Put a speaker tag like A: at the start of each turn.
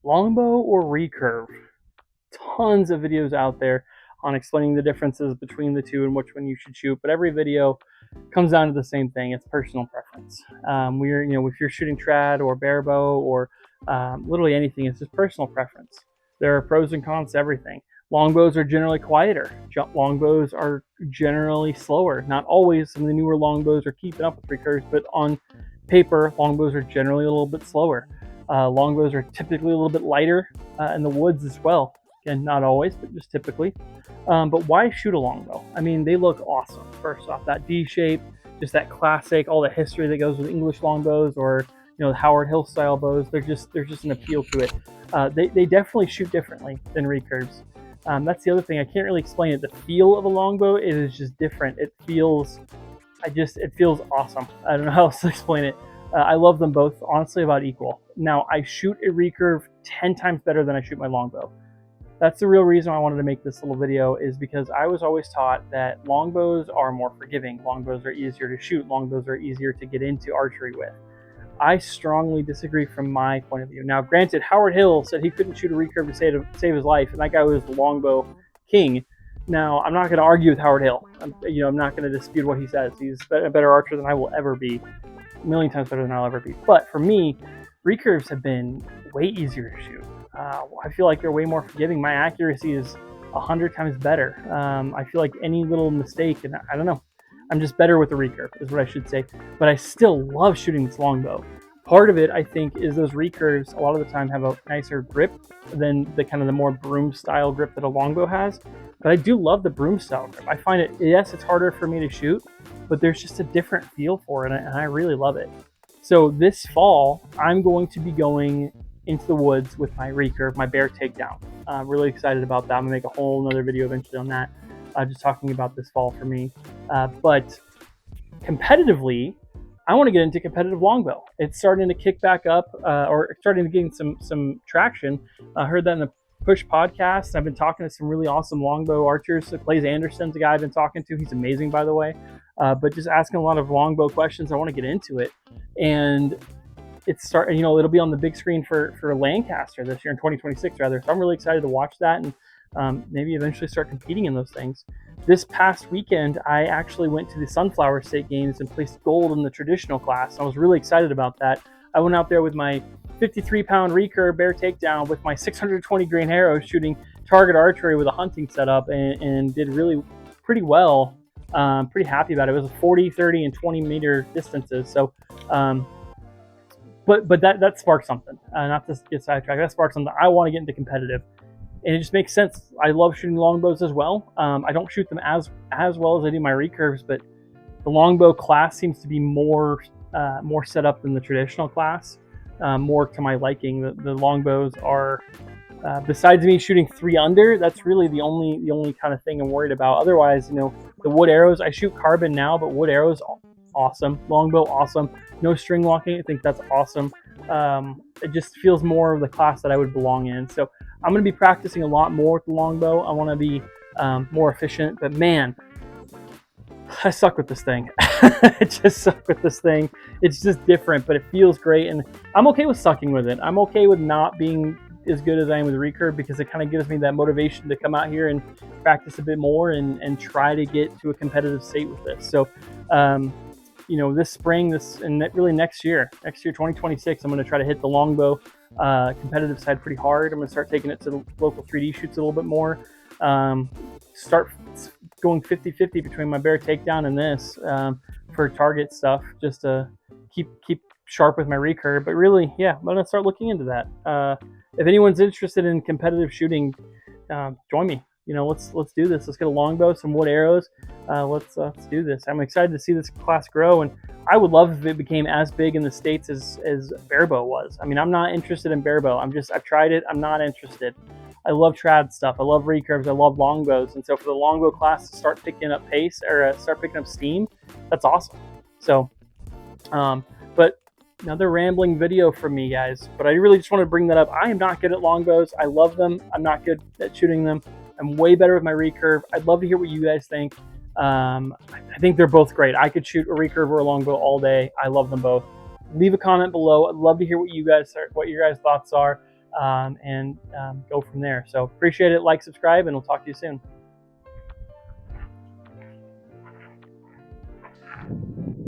A: Longbow or recurve? Tons of videos out there on explaining the differences between the two and which one you should shoot, but every video comes down to the same thing. It's personal preference. If you're shooting trad or barebow or literally anything, it's just personal preference. There are pros and cons to everything. Longbows are generally quieter. Longbows are generally slower. Not always. Some of the newer longbows are keeping up with recurves, but on paper, longbows are generally a little bit slower. Longbows are typically a little bit lighter in the woods as well. Again, not always, but just typically. But why shoot a longbow? I mean, they look awesome. First off, that D shape, just that classic, all the history that goes with English longbows or the Howard Hill style bows. There's just an appeal to it. They definitely shoot differently than recurves. That's the other thing. I can't really explain it. The feel of a longbow is just different. It feels awesome. I don't know how else to explain it. I love them both, honestly, about equal. Now, I shoot a recurve 10 times better than I shoot my longbow. That's the real reason I wanted to make this little video, is because I was always taught that longbows are more forgiving. Longbows are easier to shoot. Longbows are easier to get into archery with. I strongly disagree from my point of view. Now, granted, Howard Hill said he couldn't shoot a recurve to save his life, and that guy was the longbow king. Now, I'm not going to argue with Howard Hill. I'm not going to dispute what he says. He's a better archer than I will ever be. A million times better than I'll ever be. But for me, recurves have been way easier to shoot. I feel like they're way more forgiving. My accuracy is 100 times better. I feel like any little mistake, and I don't know, I'm just better with the recurve, is what I should say. But I still love shooting this longbow. Part of it, I think, is those recurves a lot of the time have a nicer grip than the kind of the more broom style grip that a longbow has. But I do love the broom style grip. I find it, yes, it's harder for me to shoot, but there's just a different feel for it, and I really love it. So this fall, I'm going to be going into the woods with my recurve, my bear takedown. I'm really excited about that. I'm gonna make a whole another video eventually on that, just talking about this fall for me. But competitively, I want to get into competitive longbow. It's starting to kick back up, or starting to gain some traction. I heard that in the Push podcast. I've been talking to some really awesome longbow archers. So Blaze Anderson's a guy I've been talking to. He's amazing, by the way. But just asking a lot of longbow questions. I want to get into it, and it'll be on the big screen for Lancaster this year in 2026 rather. So I'm really excited to watch that and maybe eventually start competing in those things. This past weekend, I actually went to the Sunflower State Games and placed gold in the traditional class. I was really excited about that. I went out there with my 53-pound recurve bear takedown with my 620 grain arrow, shooting target archery with a hunting setup, and did really pretty well. Pretty happy about it. It was a 40, 30, and 20 meter distances. So, but that sparked something. Not to get sidetracked, that sparked something. I want to get into competitive, and it just makes sense. I love shooting longbows as well. I don't shoot them as well as I do my recurves, but the longbow class seems to be more set up than the traditional class. More to my liking. The longbows are, besides me shooting 3 under, that's really the only kind of thing I'm worried about. Otherwise, the wood arrows, I shoot carbon now, but wood arrows, awesome. Longbow, awesome. No string walking, I think that's awesome. It just feels more of the class that I would belong in. So I'm going to be practicing a lot more with the longbow. I want to be more efficient, but man, I suck with this thing. I just suck with this thing. It's just different, but it feels great, and I'm okay with sucking with it. I'm okay with not being as good as I am with recurve, because it kind of gives me that motivation to come out here and practice a bit more and try to get to a competitive state with this. So this spring, and really next year 2026, I'm going to try to hit the longbow competitive side pretty hard. I'm going to start taking it to the local 3D shoots a little bit more. Start going 50-50 between my bear takedown and this for target stuff, just to keep sharp with my recurve. But really, yeah, I'm going to start looking into that. If anyone's interested in competitive shooting, join me. Let's do this. Let's get a longbow, some wood arrows. Let's do this. I'm excited to see this class grow, and I would love if it became as big in the States as barebow was. I mean, I'm not interested in barebow. I've tried it. I'm not interested. I love trad stuff. I love recurves. I love longbows. And so for the longbow class to start picking up pace, or start picking up steam, that's awesome. So, but another rambling video from me, guys. But I really just want to bring that up. I am not good at longbows. I love them. I'm not good at shooting them. I'm way better with my recurve. I'd love to hear what you guys think. I think they're both great. I could shoot a recurve or a longbow all day. I love them both. Leave a comment below. I'd love to hear what your guys' thoughts are. and go from there. So appreciate it. Like, subscribe, and we'll talk to you soon.